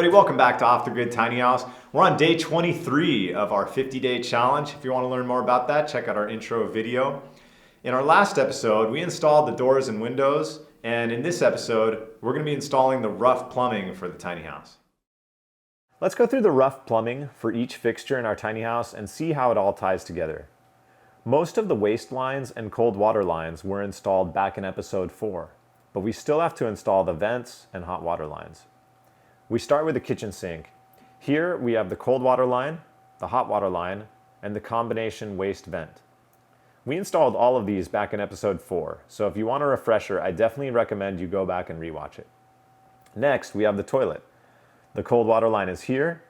everybody, welcome back to Off the Grid Tiny House. We're on day 23 of our 50-day challenge. If you want to learn more about that, check out our intro video. In our last episode, we installed the doors and windows, and in this episode, we're going to be installing the rough plumbing for the tiny house. Let's go through the rough plumbing for each fixture in our tiny house and see how it all ties together. Most of the waste lines and cold water lines were installed back in episode 4, but we still have to install the vents and hot water lines. We start with the kitchen sink. Here we have the cold water line, the hot water line, and the combination waste vent. We installed all of these back in episode 4, so if you want a refresher, I definitely recommend you go back and rewatch it. Next, we have the toilet. The cold water line is here,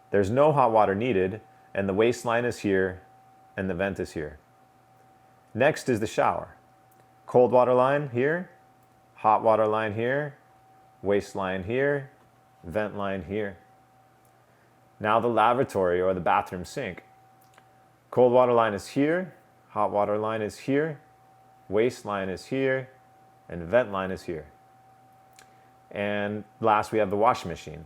there's no hot water needed, and the waste line is here, and the vent is here. Next is the shower. Cold water line here, hot water line here, waste line here, vent line here. Now the lavatory or the bathroom sink. Cold water line is here, hot water line is here, waste line is here, and vent line is here. And last we have the washing machine.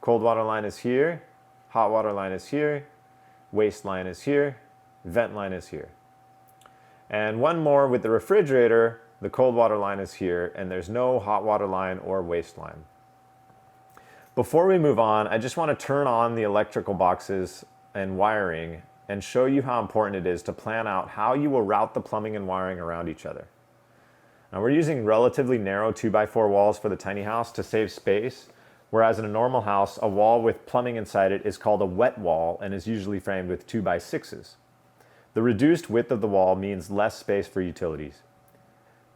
Cold water line is here, hot water line is here, waste line is here, vent line is here. And one more with the refrigerator, the cold water line is here, and there's no hot water line or waste line. Before we move on, I just want to turn on the electrical boxes and wiring and show you how important it is to plan out how you will route the plumbing and wiring around each other. Now we're using relatively narrow 2x4 walls for the tiny house to save space, whereas in a normal house, a wall with plumbing inside it is called a wet wall and is usually framed with 2x6s. The reduced width of the wall means less space for utilities.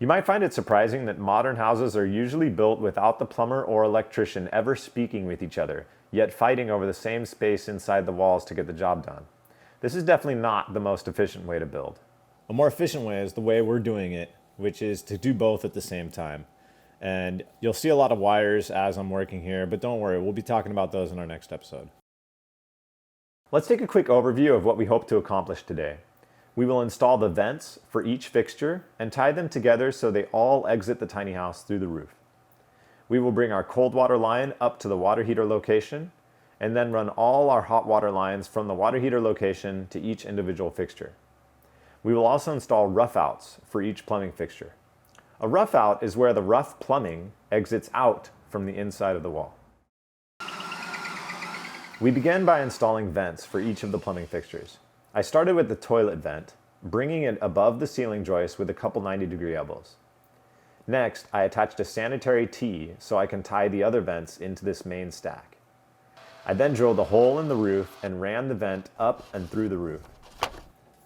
You might find it surprising that modern houses are usually built without the plumber or electrician ever speaking with each other, yet fighting over the same space inside the walls to get the job done. This is definitely not the most efficient way to build. A more efficient way is the way we're doing it, which is to do both at the same time. And you'll see a lot of wires as I'm working here, but don't worry, we'll be talking about those in our next episode. Let's take a quick overview of what we hope to accomplish today. We will install the vents for each fixture and tie them together so they all exit the tiny house through the roof. We will bring our cold water line up to the water heater location and then run all our hot water lines from the water heater location to each individual fixture. We will also install rough outs for each plumbing fixture. A rough out is where the rough plumbing exits out from the inside of the wall. We began by installing vents for each of the plumbing fixtures. I started with the toilet vent, bringing it above the ceiling joist with a couple 90-degree elbows. Next, I attached a sanitary tee so I can tie the other vents into this main stack. I then drilled a hole in the roof and ran the vent up and through the roof.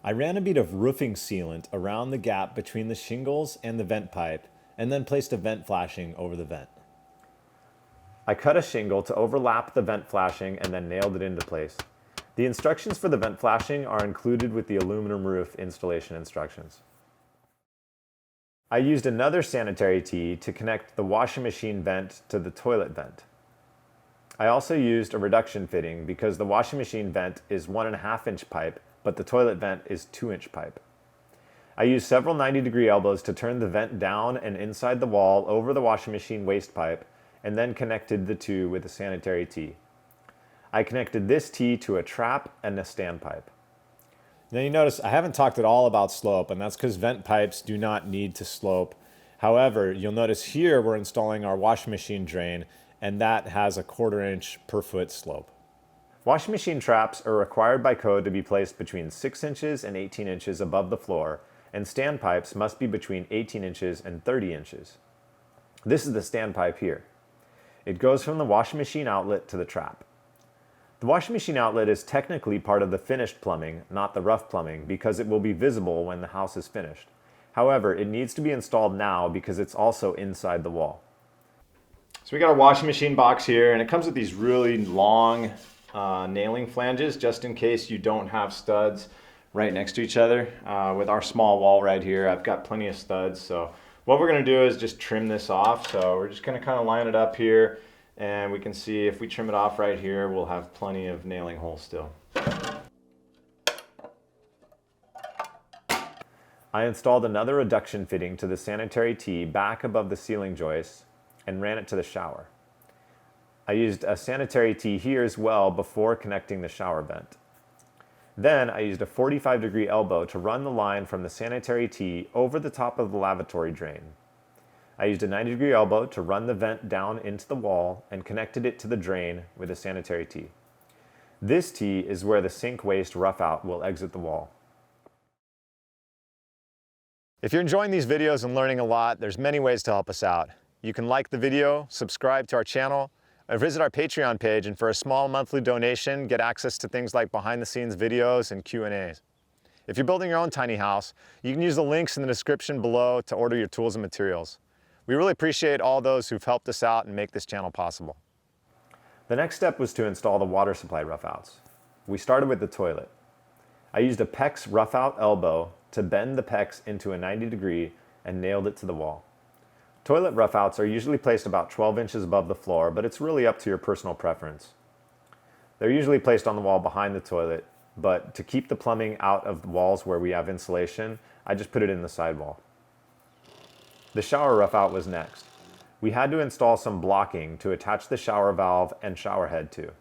I ran a bead of roofing sealant around the gap between the shingles and the vent pipe and then placed a vent flashing over the vent. I cut a shingle to overlap the vent flashing and then nailed it into place. The instructions for the vent flashing are included with the aluminum roof installation instructions. I used another sanitary tee to connect the washing machine vent to the toilet vent. I also used a reduction fitting because the washing machine vent is 1.5-inch pipe, but the toilet vent is 2-inch pipe. I used several 90-degree elbows to turn the vent down and inside the wall over the washing machine waste pipe and then connected the two with a sanitary tee. I connected this tee to a trap and a standpipe. Now you notice I haven't talked at all about slope, and that's because vent pipes do not need to slope. However, you'll notice here we're installing our washing machine drain, and that has a 1/4 inch per foot slope. Washing machine traps are required by code to be placed between 6 inches and 18 inches above the floor, and standpipes must be between 18 inches and 30 inches. This is the standpipe here. It goes from the washing machine outlet to the trap. The washing machine outlet is technically part of the finished plumbing, not the rough plumbing, because it will be visible when the house is finished. However, it needs to be installed now because it's also inside the wall. So we got our washing machine box here, and it comes with these really long nailing flanges just in case you don't have studs right next to each other. With our small wall right here, I've got plenty of studs. So what we're going to do is just trim this off. So we're just going to kind of line it up here. And we can see if we trim it off right here, we'll have plenty of nailing holes still. I installed another reduction fitting to the sanitary tee back above the ceiling joist and ran it to the shower. I I used a sanitary tee here as well before connecting the shower vent. Then I used a 45-degree elbow to run the line from the sanitary tee over the top of the lavatory drain. I used a 90-degree elbow to run the vent down into the wall and connected it to the drain with a sanitary tee. This tee is where the sink waste rough out will exit the wall. If you're enjoying these videos and learning a lot, there's many ways to help us out. You can like the video, subscribe to our channel, or visit our Patreon page, and for a small monthly donation, get access to things like behind-the-scenes videos and Q&As. If you're building your own tiny house, you can use the links in the description below to order your tools and materials. We really appreciate all those who've helped us out and make this channel possible. The next step was to install the water supply roughouts. We started with the toilet. I used a PEX roughout elbow to bend the PEX into a 90-degree and nailed it to the wall. Toilet roughouts are usually placed about 12 inches above the floor, but it's really up to your personal preference. They're usually placed on the wall behind the toilet, but to keep the plumbing out of the walls where we have insulation, I just put it in the sidewall. The shower roughout was next. We had to install some blocking to attach the shower valve and shower head to.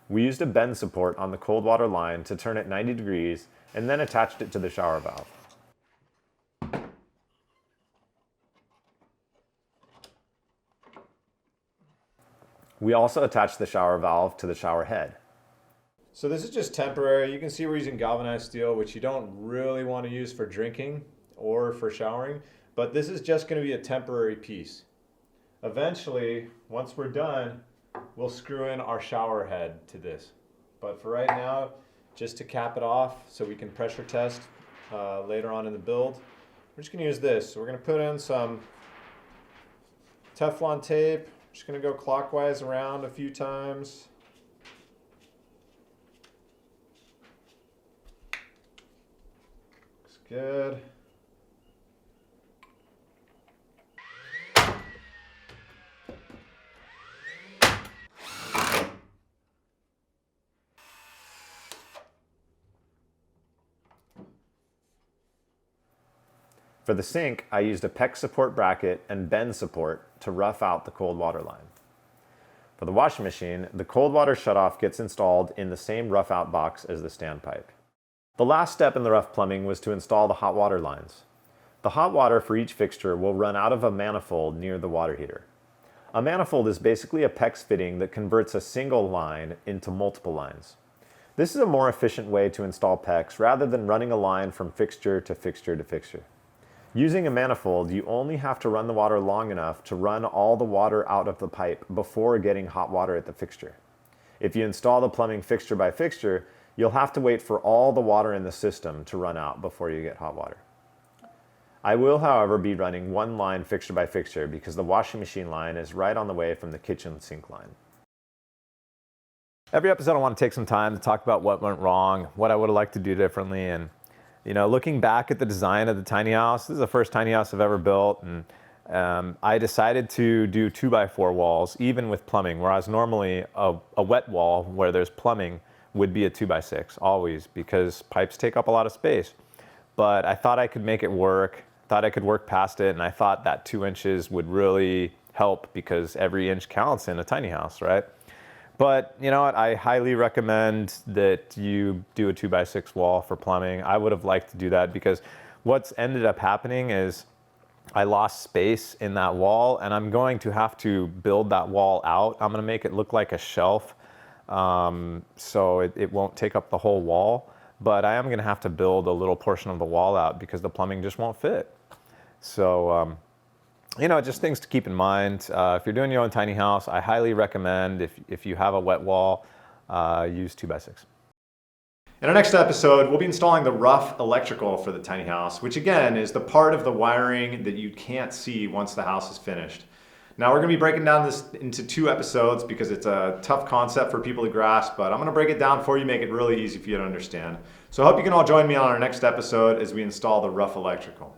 We used a bend support on the cold water line to turn it 90 degrees and then attached it to the shower valve. We also attached the shower valve to the shower head. So this is just temporary. You can see we're using galvanized steel, which you don't really want to use for drinking or for showering, but this is just going to be a temporary piece. Eventually, once we're done, we'll screw in our shower head to this. But for right now, just to cap it off so we can pressure test later on in the build, we're just going to use this. So we're going to put in some Teflon tape. Just going to go clockwise around a few times. Looks good. For the sink, I used a PEX support bracket and bend support to rough out the cold water line. For the washing machine, the cold water shutoff gets installed in the same rough out box as the standpipe. The last step in the rough plumbing was to install the hot water lines. The hot water for each fixture will run out of a manifold near the water heater. A manifold is basically a PEX fitting that converts a single line into multiple lines. This is a more efficient way to install PEX rather than running a line from fixture to fixture to fixture. Using a manifold, you only have to run the water long enough to run all the water out of the pipe before getting hot water at the fixture. If you install the plumbing fixture by fixture, you'll have to wait for all the water in the system to run out before you get hot water. I will, however, be running one line fixture by fixture because the washing machine line is right on the way from the kitchen sink line. Every episode I want to take some time to talk about what went wrong, what I would have liked to do differently, and looking back at the design of the tiny house, this is the first tiny house I've ever built, and I decided to do 2x4 walls, even with plumbing, whereas normally a wet wall where there's plumbing would be a 2x6, always, because pipes take up a lot of space. But I thought I could make it work, thought I could work past it, and I thought that 2 inches would really help because every inch counts in a tiny house, right? But you know what, I highly recommend that you do a 2x6 wall for plumbing. I would have liked to do that because what's ended up happening is I lost space in that wall and I'm going to have to build that wall out. I'm gonna make it look like a shelf so it won't take up the whole wall, but I am gonna have to build a little portion of the wall out because the plumbing just won't fit. So, just things to keep in mind. If you're doing your own tiny house, I highly recommend, if you have a wet wall, use 2x6. In our next episode, we'll be installing the rough electrical for the tiny house, which again is the part of the wiring that you can't see once the house is finished. Now we're going to be breaking down this into 2 episodes because it's a tough concept for people to grasp, but I'm going to break it down for you, make it really easy for you to understand. So I hope you can all join me on our next episode as we install the rough electrical.